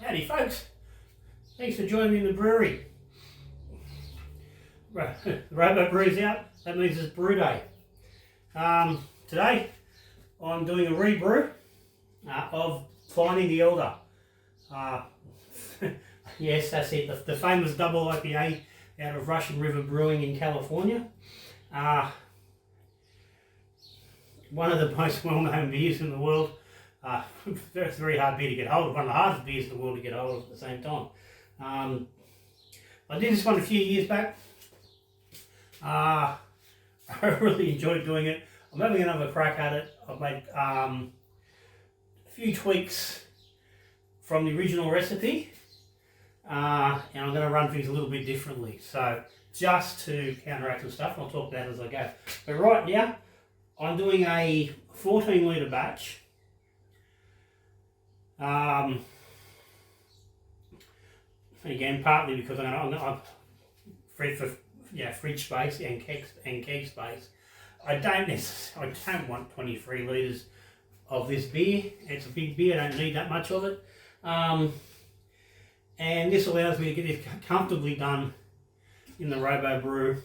Howdy folks, thanks for joining me in the brewery. The Robo Brew's out, that means it's brew day. Today I'm doing a rebrew of Pliny the Elder. Yes, that's it, the famous double IPA out of Russian River Brewing in California. One of the most well-known beers in the world. It's a very hard beer to get hold of, one of the hardest beers in the world to get hold of at the same time. I did this one a few years back. I really enjoyed doing it. I'm having another crack at it. I've made a few tweaks from the original recipe, and I'm going to run things a little bit differently. So just to counteract some stuff, I'll talk about it as I go. But right now, I'm doing a 14 litre batch. Again, partly because I'm fridge space and keg space. I don't want 23 litres of this beer. It's a big beer. I don't need that much of it. And this allows me to get this comfortably done in the Robo Brew.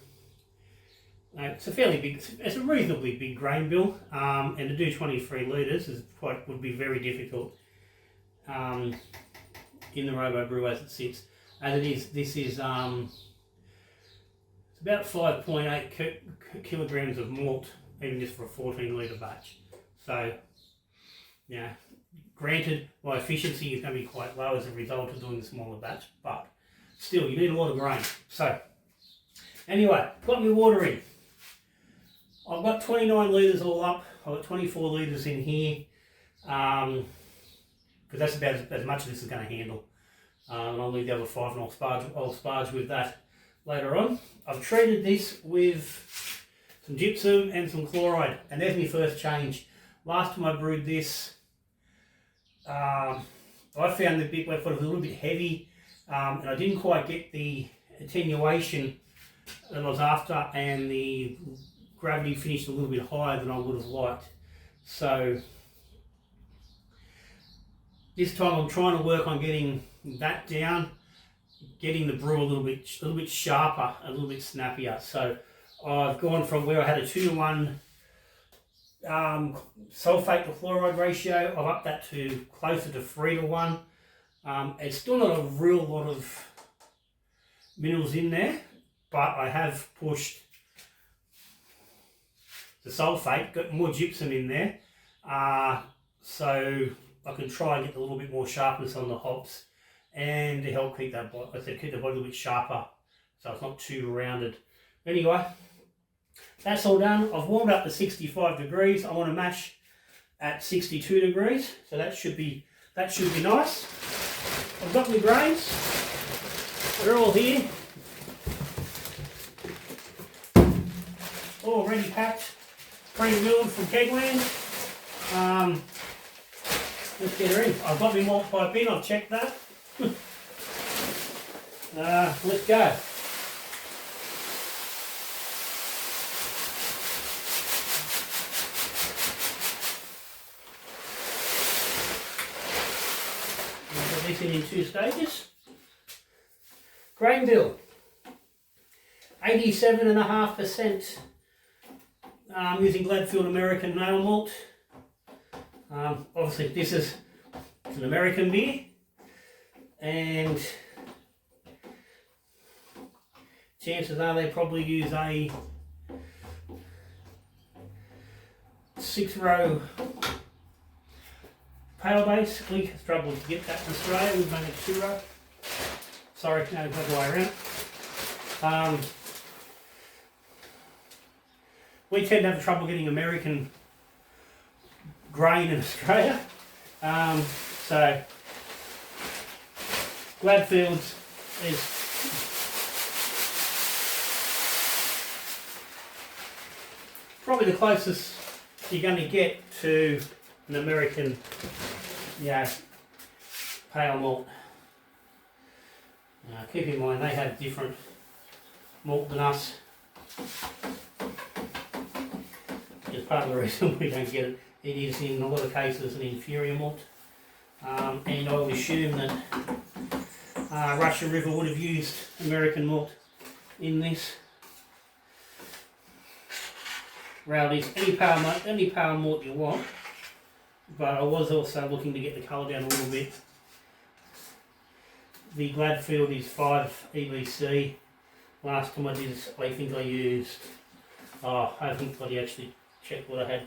It's a reasonably big grain bill, and to do 23 litres would be very difficult in the Robo Brew as it sits. As it is, this is it's about 5.8 kilograms of malt, even just for a 14 litre batch. So, yeah, granted, my efficiency is going to be quite low as a result of doing the smaller batch, but still, you need a lot of grain. So, anyway, got my water in. I've got 29 litres all up. I've got 24 litres in here, because that's about as much as this is going to handle. And I'll leave the other 5 and I'll sparge with that later on. I've treated this with some gypsum and some chloride, and there's my first change. Last time I brewed this, I found the bit where it was a little bit heavy, and I didn't quite get the attenuation that I was after, and the gravity finished a little bit higher than I would have liked. So this time I'm trying to work on getting that down, getting the brew a little bit sharper, a little bit snappier. So I've gone from where I had a 2-to-1 sulfate to chloride ratio, I've upped that to closer to 3-to-1. It's still not a real lot of minerals in there, but I have pushed the sulfate, got more gypsum in there, so I can try and get a little bit more sharpness on the hops, and to help keep that body, keep the body a little bit sharper, so it's not too rounded. Anyway, that's all done. I've warmed up to 65 degrees. I want to mash at 62 degrees, so that should be nice. I've got my grains. They're all here, all ready packed, pre-milled from Kegland. Let's get her in. I've got my malt pipe in, I've checked that. Let's go. We'll put this in 2 stages. Grain bill, 87.5%. Using Gladfield American Nail Malt. Obviously this is an American beer, and chances are they probably use a 6-row pale base. We struggled to get that in Australia. We've made a 2-row. Sorry, no, the other way around. We tend to have trouble getting American grain in Australia, so Gladfield's is probably the closest you're going to get to an American, pale malt. Keep in mind they have different malt than us. It's part of the reason we don't get it. It is in a lot of cases an inferior malt. and I would assume that Russian River would have used American malt in this. Reality is any power malt you want, but I was also looking to get the colour down a little bit. The Gladfield is 5 EBC. Last time I did this, I think I used, I haven't bloody actually checked what I had.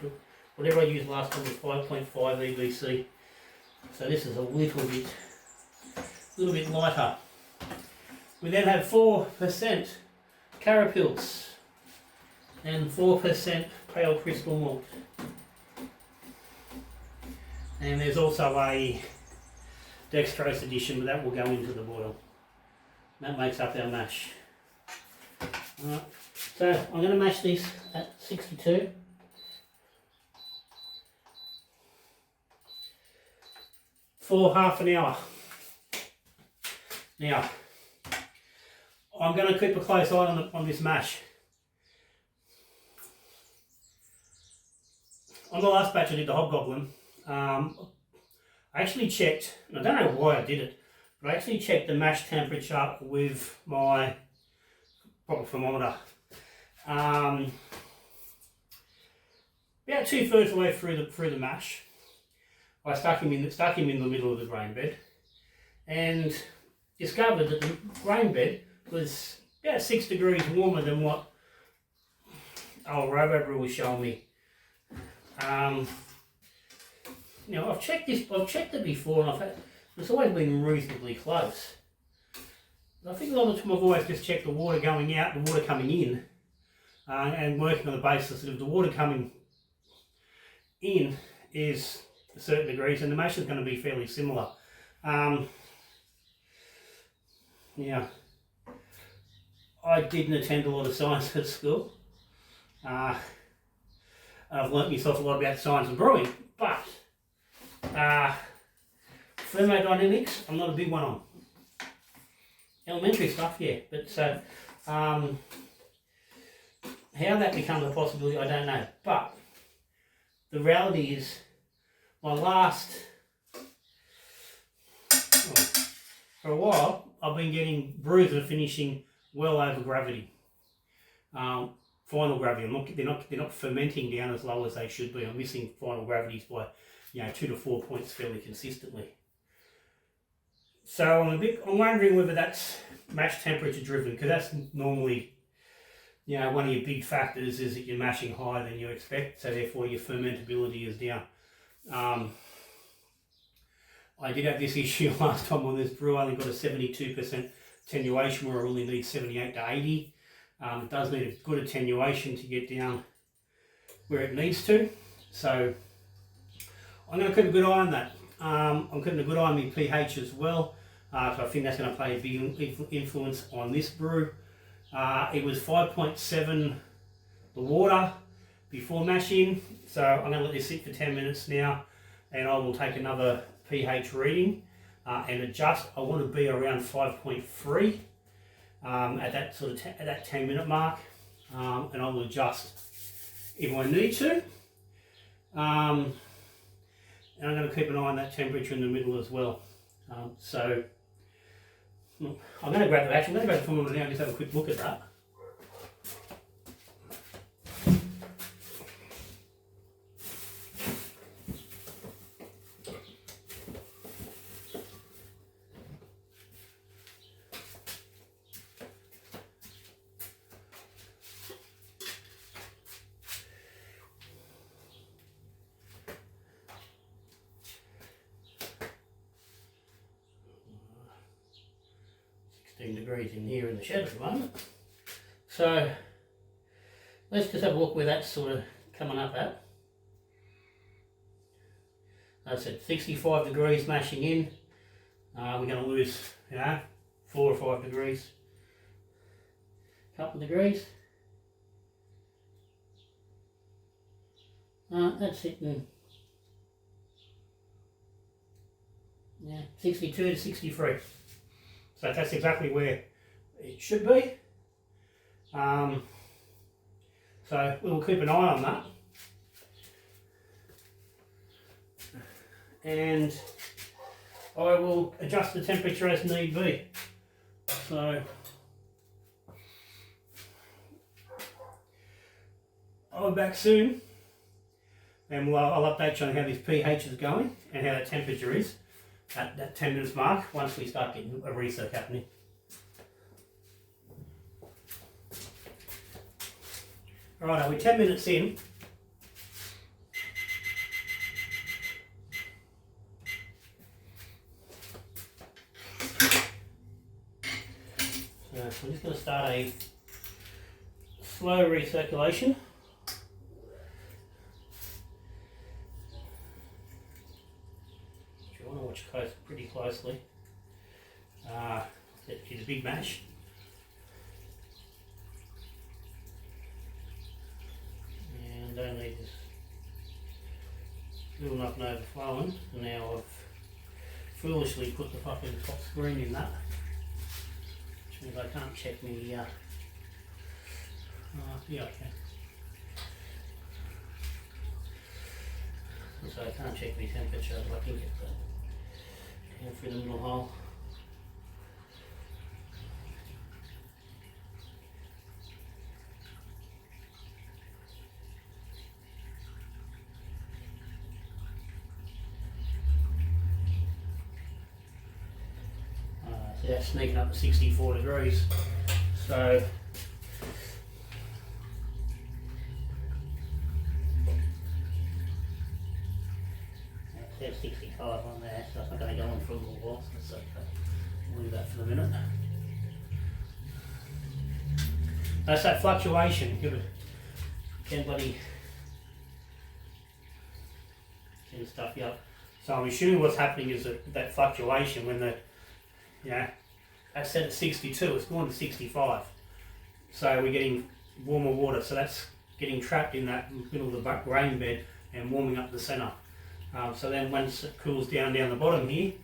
Whatever I used last time was 5.5 EBC. So this is a little bit lighter. We then have 4% Carapils and 4% Pale Crystal Malt. And there's also a dextrose addition, but that will go into the boil. That makes up our mash. Alright, so I'm going to mash this at 62. For half an hour. Now, I'm going to keep a close eye on this mash. On the last batch I did the Hobgoblin, I actually checked, and I don't know why I did it, but I actually checked the mash temperature with my proper thermometer. About 2/3 of the way through the mash, I stuck him in the middle of the grain bed, and discovered that the grain bed was about 6 degrees warmer than what old Brew was showing me. Now I've checked it before, and it's always been reasonably close. But I think a lot of the time I've always just checked the water going out, the water coming in, and working on the basis that if the water coming in is a certain degrees, and the mash is going to be fairly similar. Yeah, I didn't attend a lot of science at school. I've learnt myself a lot about the science of brewing, but thermodynamics, I'm not a big one on. Elementary stuff, yeah, but so how that becomes a possibility, I don't know. But the reality is, my last, for a while, I've been getting brews that are finishing well over gravity. Final gravity. They're not fermenting down as low as they should be. I'm missing final gravities by 2 to 4 points fairly consistently. So I'm wondering whether that's mash temperature driven, because that's normally one of your big factors is that you're mashing higher than you expect, so therefore your fermentability is down. I did have this issue last time on this brew. I only got a 72% attenuation where I really need 78 to 80. It does need a good attenuation to get down where it needs to. So I'm going to keep a good eye on that. I'm keeping a good eye on my pH as well. So I think that's going to play a big influence on this brew. It was 5.7 the water before mashing. So I'm going to let this sit for 10 minutes now, and I will take another pH reading and adjust. I want to be around 5.3 at that at that 10-minute mark, and I will adjust if I need to. And I'm going to keep an eye on that temperature in the middle as well. So I'm going to grab the thermometer now and just have a quick look at that. 16 degrees in here in the shed at the moment. So let's just have a look where that's sort of coming up at. That's at 65 degrees mashing in. We're going to lose 4 or 5 degrees. Couple of degrees. That's hitting 62 to 63. So that's exactly where it should be. So we'll keep an eye on that. And I will adjust the temperature as need be. So I'll be back soon, and I'll update you on how this pH is going and how the temperature is at that 10 minutes mark once we start getting a recirc happening. Alright, we're 10 minutes in. So we're just going to start a slow recirculation. You want to watch pretty closely. It's a big mash. And don't need this filling up and overflowing. So now I've foolishly put the fucking top screen in that. Which means I can't check me, yeah, I can. So I can't check the temperature, but I can get that down through the middle hole. So that's sneaking up to 64 degrees. So there's 65 on there, so it's not going to go on for a little while, so that's okay. We'll leave that for the minute. That's that fluctuation. Can bloody can stuff you up. So I'm assuming what's happening is that fluctuation when that's set at 62, it's gone to 65. So we're getting warmer water, so that's getting trapped in that middle of the grain bed and warming up the centre. So then once it cools down the bottom here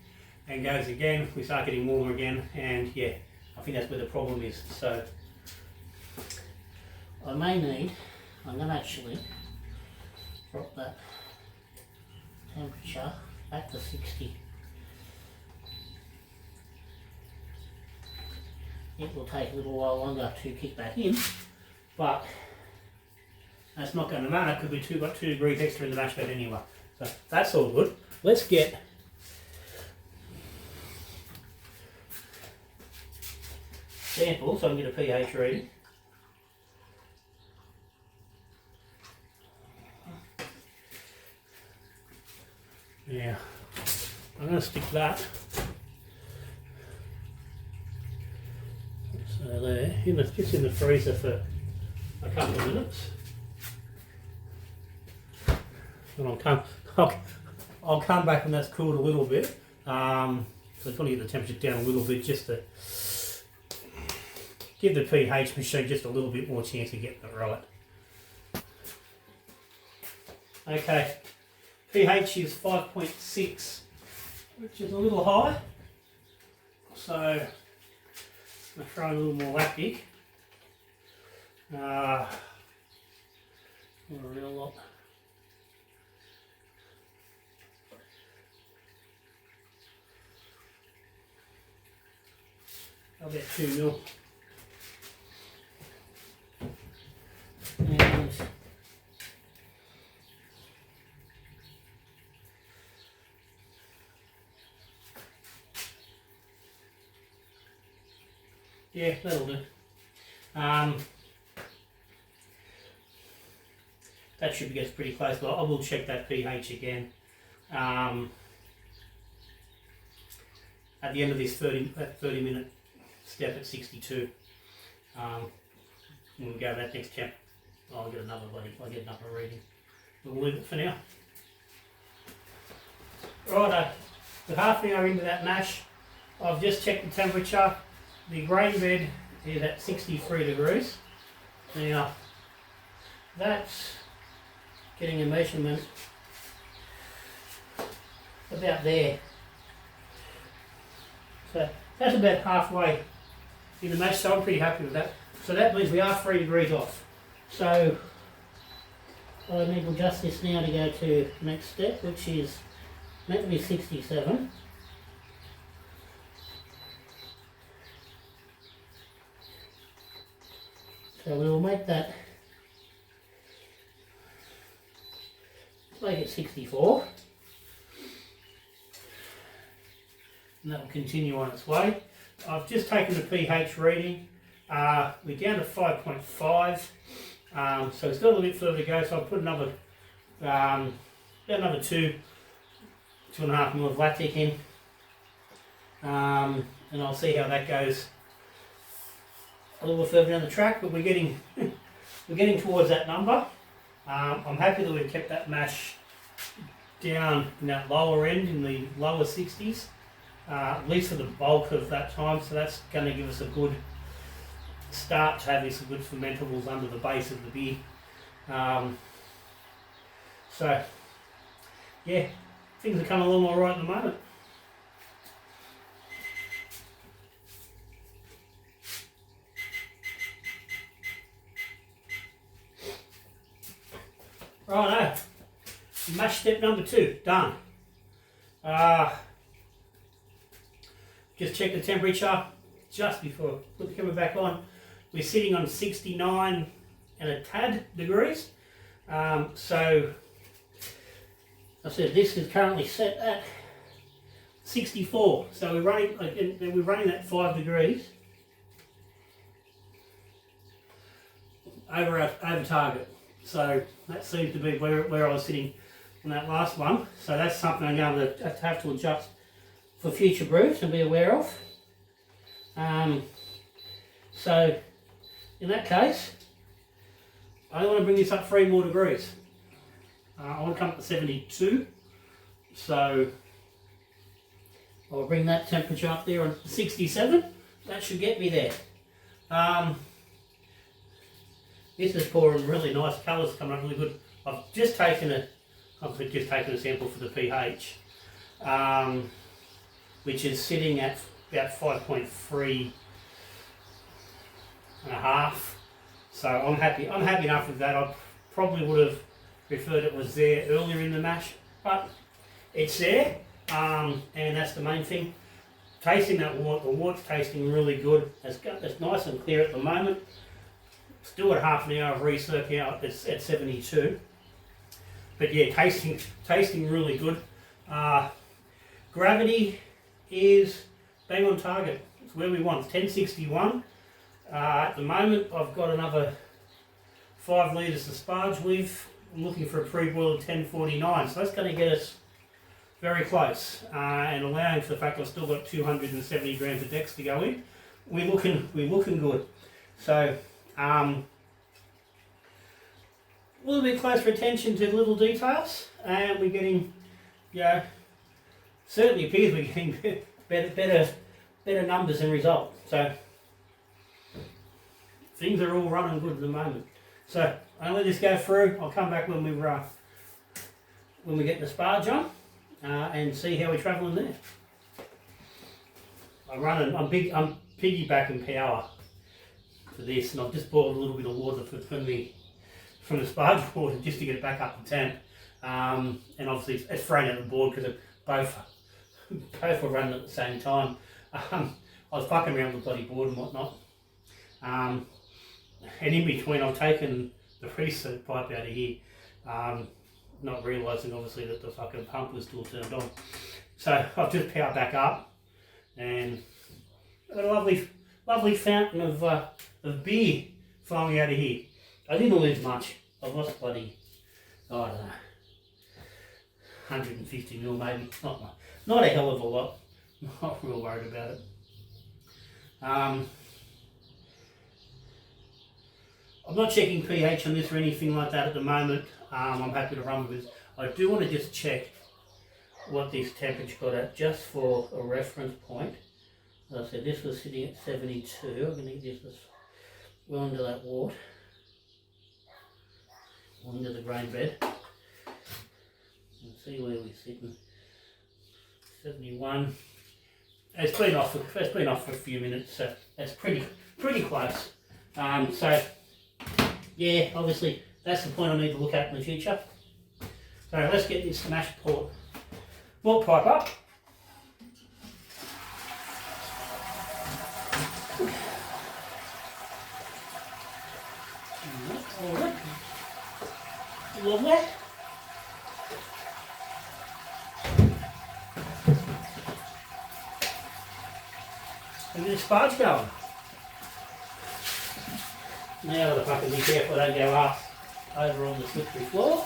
and goes again, we start getting warmer again, and yeah, I think that's where the problem is. So I'm going to actually drop that temperature back to 60. It will take a little while longer to kick back in, but that's not going to matter because we've got 2 degrees extra in the mash bed anyway. So that's all good. Let's get samples so I can get a pH reading. Yeah, I'm going to stick that. So there, just in the freezer for a couple of minutes. And I'll come back when that's cooled a little bit. So I just want to get the temperature down a little bit just to give the pH machine just a little bit more chance of getting it right. Okay, pH is 5.6, which is a little high. So I'm going to throw in a little more lactic. Not a real lot. About 2 mil. And yeah, that'll do. That should get us pretty close, but I will check that pH again at the end of this 30-minute step at 62. When we go to that next temp, I'll get another reading. We'll leave it for now. Right, we're half an hour into that mash. I've just checked the temperature. The grain bed is at 63 degrees. Now, that's getting a measurement about there. So that's about halfway in the mash, so I'm pretty happy with that. So that means we are 3 degrees off. So I need to adjust this now to go to the next step, which is meant to be 67. So we will make that, make it 64. And that will continue on its way. I've just taken the pH reading. We're down to 5.5. So it's got a little bit further to go. So I'll put another, about another 2.5 mil of lactic in. And I'll see how that goes a little further down the track, but we're getting towards that number. I'm happy that we've kept that mash down in that lower end, in the lower 60s, at least for the bulk of that time. So that's going to give us a good start to having some good fermentables under the base of the beer. So yeah, things are coming along all right at the moment. Righto, mash step number 2, done. Just check the temperature just before I put the camera back on. We're sitting on 69 and a tad degrees. So I said this is currently set at 64. So we're running that 5 degrees over target. So that seems to be where I was sitting on that last one. So that's something I'm going to have to adjust for future brews and be aware of. So in that case, I want to bring this up 3 more degrees. I want to come up to 72. So I'll bring that temperature up there on 67. That should get me there. This is pouring really nice colours, coming up really good. I've just taken a sample for the pH, which is sitting at about 5.3 and a half. So I'm happy enough with that. I probably would have preferred it was there earlier in the mash, but it's there, and that's the main thing. Tasting that wort, the wort's tasting really good. It's nice and clear at the moment. Still at half an hour of recirc out, it's at 72. But yeah, tasting really good. Gravity is bang on target. It's where we want. It's 1061. At the moment, I've got another 5 litres to sparge with. I'm looking for a pre-boil of 1049. So that's going to get us very close. And allowing for the fact I've still got 270 grams of Dex to go in, we're looking good. So a little bit closer attention to little details, and we're getting, certainly appears we're getting better numbers and result. So things are all running good at the moment. So I'll let this go through. I'll come back when we get the sparge on and see how we're travelling there. I'm piggybacking power for this, and I've just boiled a little bit of water from the sparge water just to get it back up to temp. And obviously it's thrown out the board because both were running at the same time. I was fucking around with the bloody board and whatnot. And in between I've taken the recirc pipe out of here, not realising obviously that the fucking pump was still turned on. So I've just powered back up and got a lovely fountain of beer flowing out of here. I didn't lose much. I lost bloody, I don't know, 150 mil maybe. Not a hell of a lot. Not real worried about it. I'm not checking pH on this or anything like that at the moment. I'm happy to run with this. I do want to just check what this temperature got at, just for a reference point. As I said, this was sitting at 72. I'm going to get this well into that wort, into the grain bed. Let's see where we're sitting. 71. It's been off for a few minutes, so that's pretty close. So yeah, obviously that's the point I need to look at in the future. So let's get this mash malt pipe up. Lovely. And get the sparge going. Now I've got to be careful I don't go up over on the slippery floor.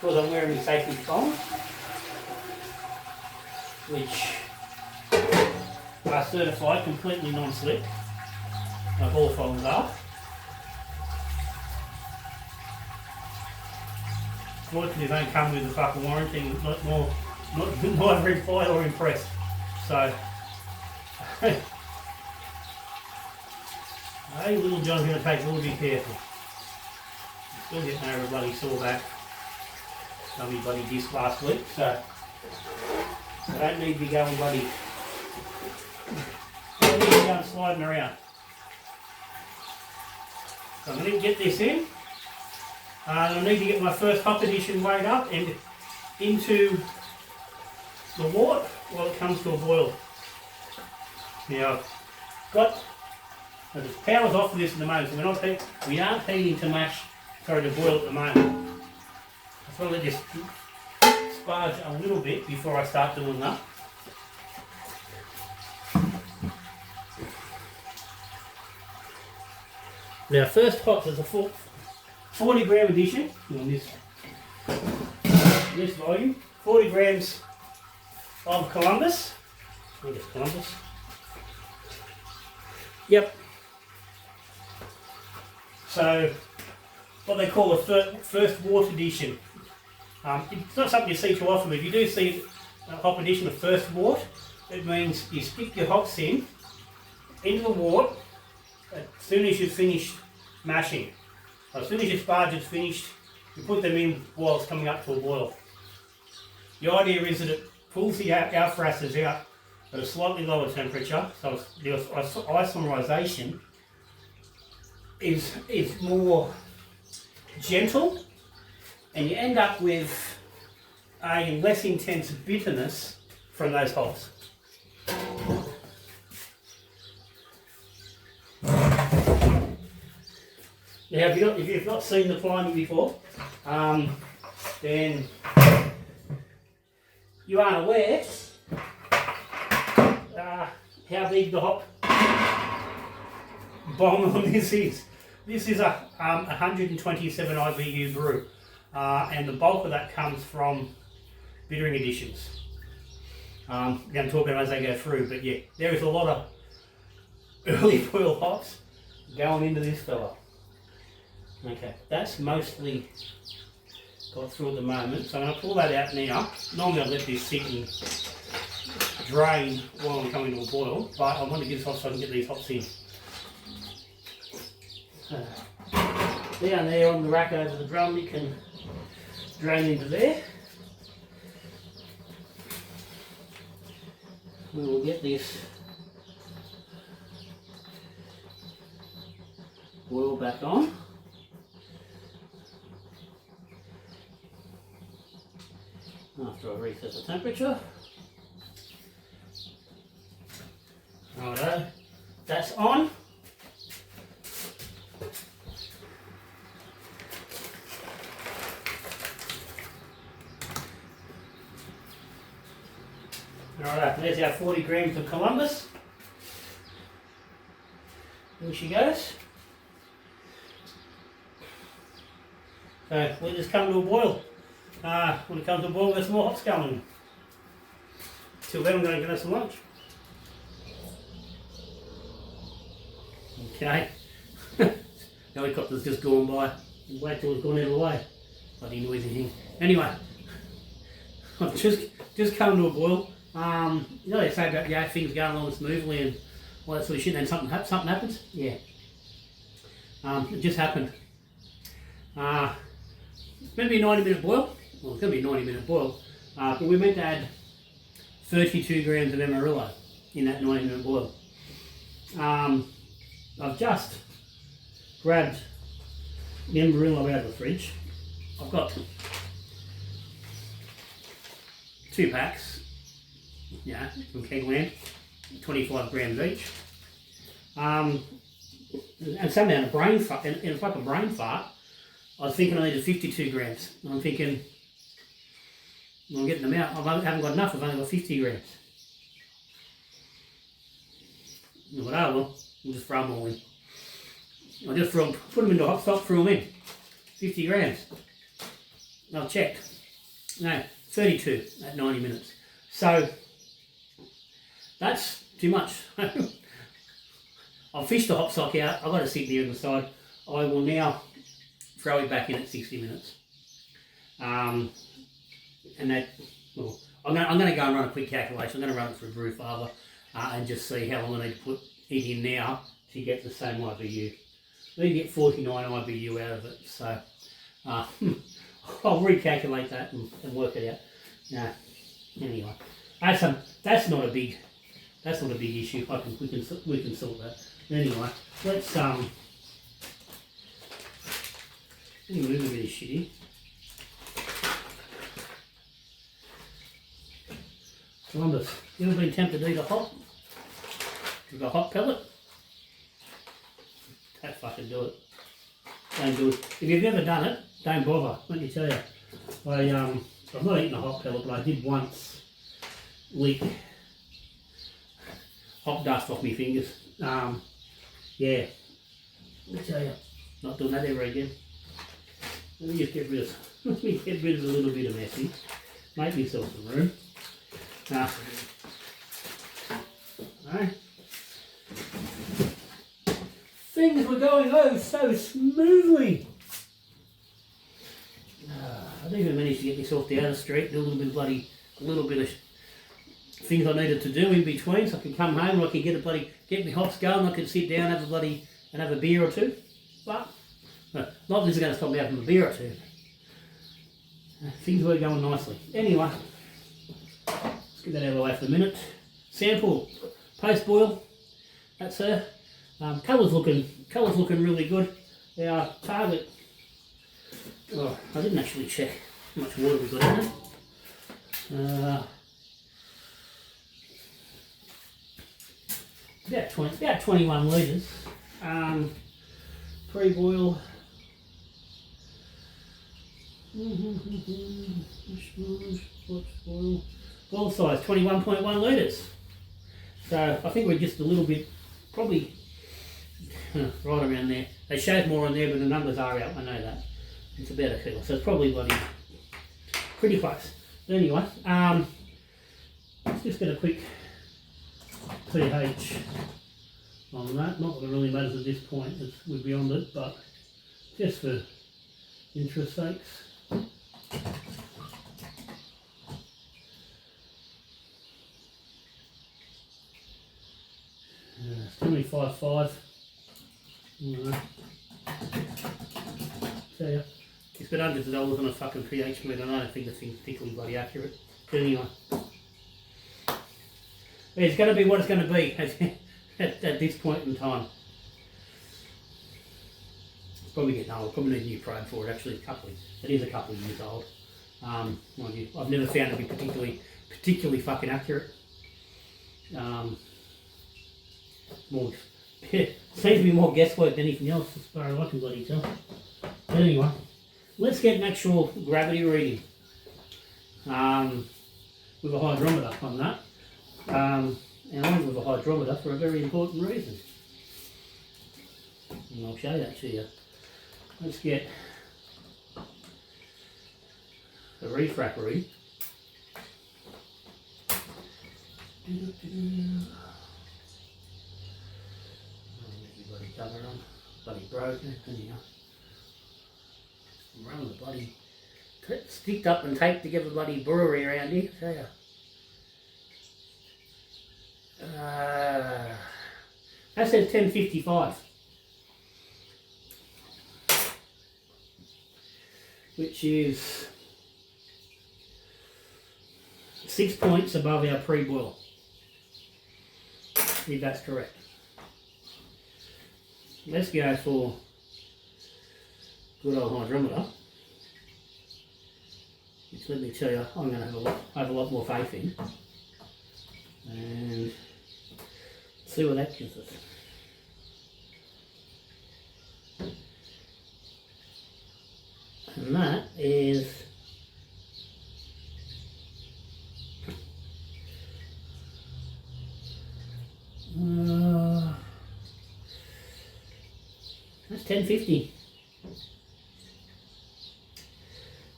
Because I'm wearing my safety thongs, which are certified completely non-slip, like all thongs are. Fortunately, they don't come with a fucking warranty, not verified or impressed. So, hey, little John's going to take a little bit careful. Still getting over a bloody sore back. Done me bloody disc last week, so I don't need to be going bloody. I don't need to be going sliding around. So I'm going to get this in. I need to get my first hop addition weighed up and into the wort while it comes to a boil. Now, the power's off for this at the moment, so we aren't heating to boil at the moment. So I'll let this sparge a little bit before I start doing that. Now, first hops is a 40 gram addition on this volume. 40 grams of Columbus. I think it's Columbus. Yep. So, what they call a first wort addition. It's not something you see too often, but if you do see a hop addition of first wort, it means you stick your hops into the wort as soon as you've finished mashing. So as soon as your sparge is finished, you put them in while it's coming up to a boil. The idea is that it pulls the alpha-acids out at a slightly lower temperature, so the isomerization is more gentle, and you end up with a less intense bitterness from those hops. Now, if you've not seen the Pliny before, then you aren't aware how big the hop bomb on this is. This is a 127 IBU brew, and the bulk of that comes from bittering additions. I'm going to talk about it as I go through, but yeah, there is a lot of early boil hops going into this fella. Okay, that's mostly got through at the moment, so I'm going to pull that out now. Normally I'll let this sit and drain while I'm coming to a boil, but I want to get this off so I can get these hops in. Down there on the rack over the drum, you can drain into there. We will get this boil back on. After I reset the temperature. Righto, that's on. Alright, there's our 40 grams of Columbus. There she goes. So we'll just come to a boil. When it comes to a boil, there's more hops going. Till then, I'm going to get us some lunch. Okay. The helicopter's just gone by. Wait till it's gone out of the way. Bloody noisy thing. Anyway, I've just come to a boil. You know they say about things going along smoothly and all that sort of shit, and then something happens? Yeah. It just happened. It's meant to be a 90-minute boil. Well, it's going to be a 90-minute boil, but we're meant to add 32 grams of Amarillo in that 90-minute boil. I've just grabbed the Amarillo out of the fridge. I've got 2 packs, yeah, from Kegland, 25 grams each. And some amount of brain fart, and it's like a brain fart. I was thinking I needed 52 grams. And I'm thinking, well, I'm getting them out. I haven't got enough. I've only got 50 grams. But oh well, we'll just throw them all in. I just put them into hot stock, threw them in. 50 grams. I've checked. No, 32 at 90 minutes. So, that's too much. I'll fish the hot stock out. I've got to sit there on the side. I will now throw it back in at 60 minutes. And that, well, I'm going to go and run a quick calculation. I'm going to run it through Brew Father and just see how long I need to put it in now to get the same IBU. I need to get 49 IBU out of it. So I'll recalculate that and work it out. No, anyway, that's not a big issue. We can sort that. Anyway, let's move a bit of shitty. Columbus, you ever been tempted to eat a hot? With a hot pellet? Don't fucking do it. Don't do it. If you've never done it, don't bother. Let me tell you. I've not eaten a hot pellet, but I did once leak hot dust off my fingers. Yeah. Let me tell you, not doing that ever again. Let me just get rid of a little bit of messy. Make myself some room. Right. Things were going so smoothly. I didn't even manage to get myself down the street, do a little bit of things I needed to do in between, so I could come home and I could get my hops going. I could sit down, have a beer or two. But not this is going to stop me having a beer or two. Things were going nicely. Anyway, let's get that out of the way for the minute. Sample post boil. That's her. Colour's looking really good. Our target. Oh, I didn't actually check how much water we got in it. About 21 litres. Pre-boil. Boil size 21.1 litres. So I think we're just a little bit, probably right around there. They showed more on there, but the numbers are out. I know that. It's about a kilo, so it's probably pretty close. But anyway, let's just get a quick pH on that. Not that it really matters at this point, we're beyond it, but just for interest sakes. It's 25.5. Tell you, you spent hundreds of dollars on a fucking pH meter, and I don't think the thing's particularly bloody accurate. But anyway, it's going to be what it's going to be at this point in time. It's probably getting old. Probably need a new probe for it. Actually, it is a couple of years old. Mind you, I've never found it to be particularly fucking accurate. Seems to be more guesswork than anything else, as far as I can bloody tell. But anyway, let's get an actual gravity reading with a hydrometer on that. And I went with a hydrometer for a very important reason. And I'll show that to you. Let's get the refract read. Bloody cover on, bloody broken, anyhow. I'm running the bloody sticked up and taped together bloody brewery around here, tell ya. That says 1055, which is 6 points above our pre-boil, if that's correct. Let's go for good old hydrometer, which, let me tell you, I'm going to have a lot more faith in, and see what that gives us. And that is that's 10.50.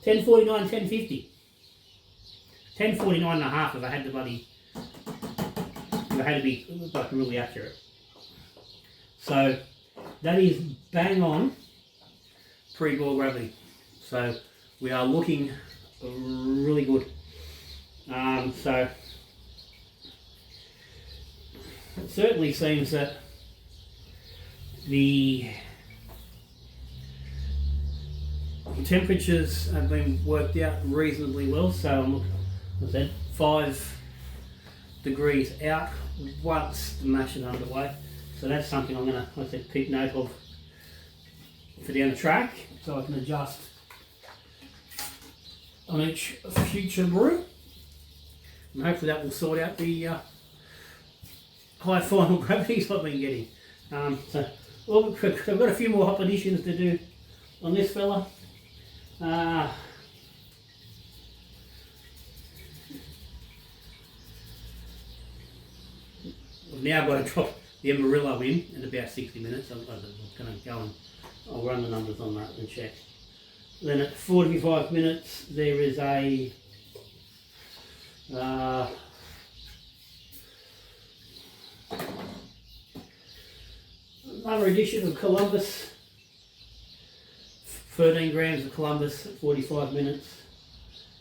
10.49, 10.50. 10.49 and a half if I had to be like really accurate. So that is bang on pre-boil gravity. So we are looking really good. So it certainly seems that the temperatures have been worked out reasonably well. So I said 5 degrees out once the mash is underway. So that's something I'm going to keep note of for down the track, so I can adjust on each future brew. And hopefully that will sort out the high final gravities I've been getting. So well, I've got a few more hop additions to do on this fella. I've now got to drop the Amarillo in at about 60 minutes. I'm going to go and I'll run the numbers on that and check. Then at 45 minutes there is a another edition of Columbus, 13 grams of Columbus at 45 minutes.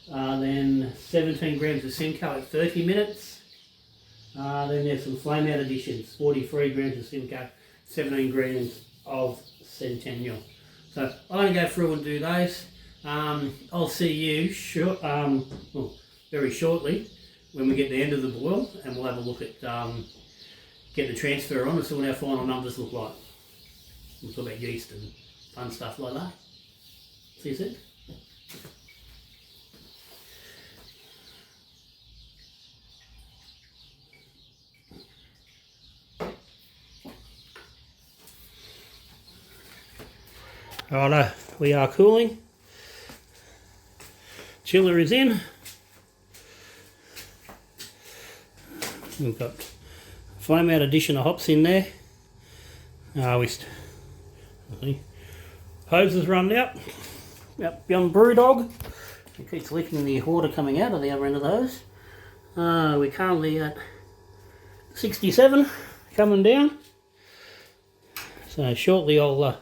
Then 17 grams of Simcoe at 30 minutes. Then there's some flame out additions, 43 grams of Simcoe, 17 grams of Centennial. So I'm going to go through and do those. I'll see you very shortly when we get to the end of the boil, and we'll have a look at getting the transfer on and see what our final numbers look like. We'll talk about yeast and fun stuff like that. See you soon. Righto, we are cooling. Chiller is in. We've got flame out addition of hops in there. Hose is run out. Yep, beyond Brew Dog. It keeps leaking the water coming out of the other end of those. We're currently at 67 coming down. So shortly I'll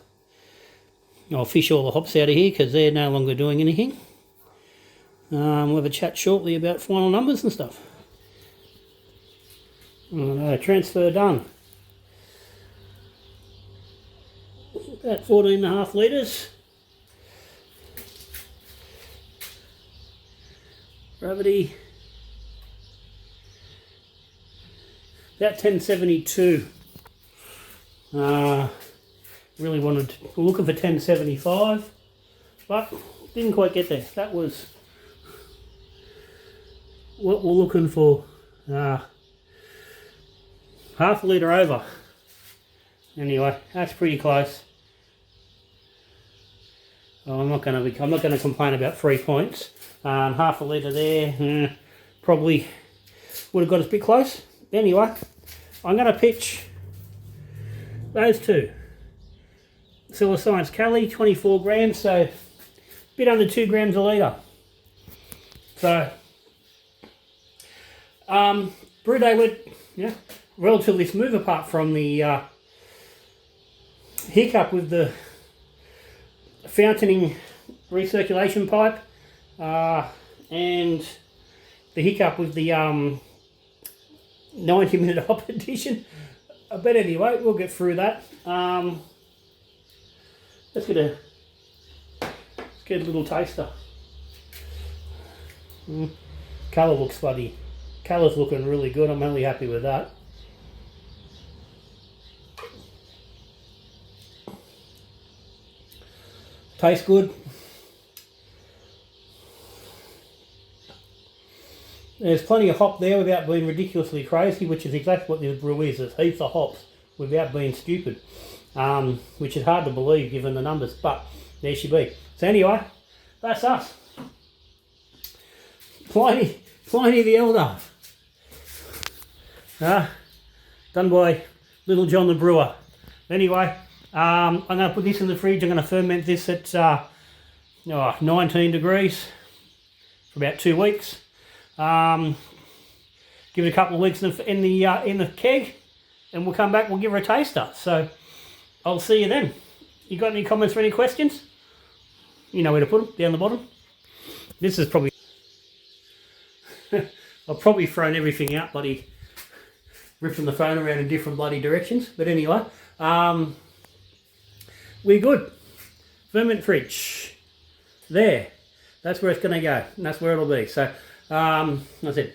fish all the hops out of here because they're no longer doing anything. We'll have a chat shortly about final numbers and stuff. Transfer done. About 14.5 litres. Gravity. About 1072. Really we're looking for 1075, but didn't quite get there. That was what we're looking for. Half a litre over. Anyway, that's pretty close. Well, I'm not going to complain about 3 points. Half a litre there, probably would have got us a bit close. Anyway, I'm going to pitch those two. Silver Science Cali, 24 grams, so a bit under 2 grams a litre. So, brew day went relatively smooth apart from the hiccup with the fountaining recirculation pipe and the hiccup with the 90-minute hop addition. But anyway, we'll get through that. Let's get a little taster. Colour looks funny. Colour's looking really good. I'm only happy with that. Tastes good. There's plenty of hop there without being ridiculously crazy, which is exactly what this brew is. There's heaps of hops without being stupid, which is hard to believe given the numbers, but there she be. So anyway, that's us. Pliny the Elder. Done by Little John the Brewer. Anyway, I'm going to put this in the fridge. I'm going to ferment this at 19 degrees for about 2 weeks. Give it a couple of weeks in the keg, and we'll come back. We'll give her a taster. So I'll see you then. You got any comments or any questions? You know where to put them, down the bottom. This is probably... I've probably thrown everything out, bloody... ripping the phone around in different bloody directions. But anyway, we're good. Ferment fridge. There. That's where it's going to go. And that's where it'll be. So, like I said,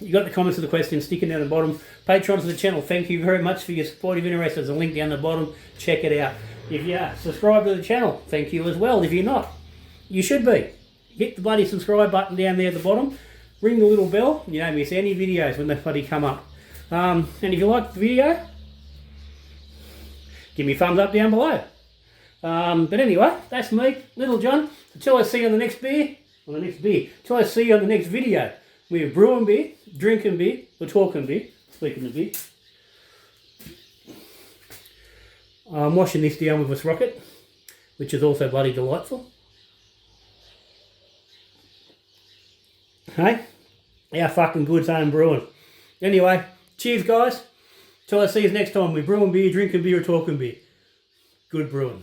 you got the comments or the questions sticking down the bottom. Patrons of the channel, thank you very much for your support. If you're interested, there's a link down the bottom. Check it out. If you are, subscribe to the channel. Thank you as well. If you're not, you should be. Hit the bloody subscribe button down there at the bottom. Ring the little bell. You don't miss any videos when they bloody come up. And if you like the video, give me a thumbs up down below. But anyway, that's me, Little John. Until I see you on the next beer, Until I see you on the next video. We're brewing beer, drinking beer, we're talking beer, speaking of beer. I'm washing this down with this rocket, which is also bloody delightful. Hey, how fucking good's home brewing. Anyway, cheers guys. Till I see you next time. We're brewing beer, drinking beer, talking beer. Good brewing.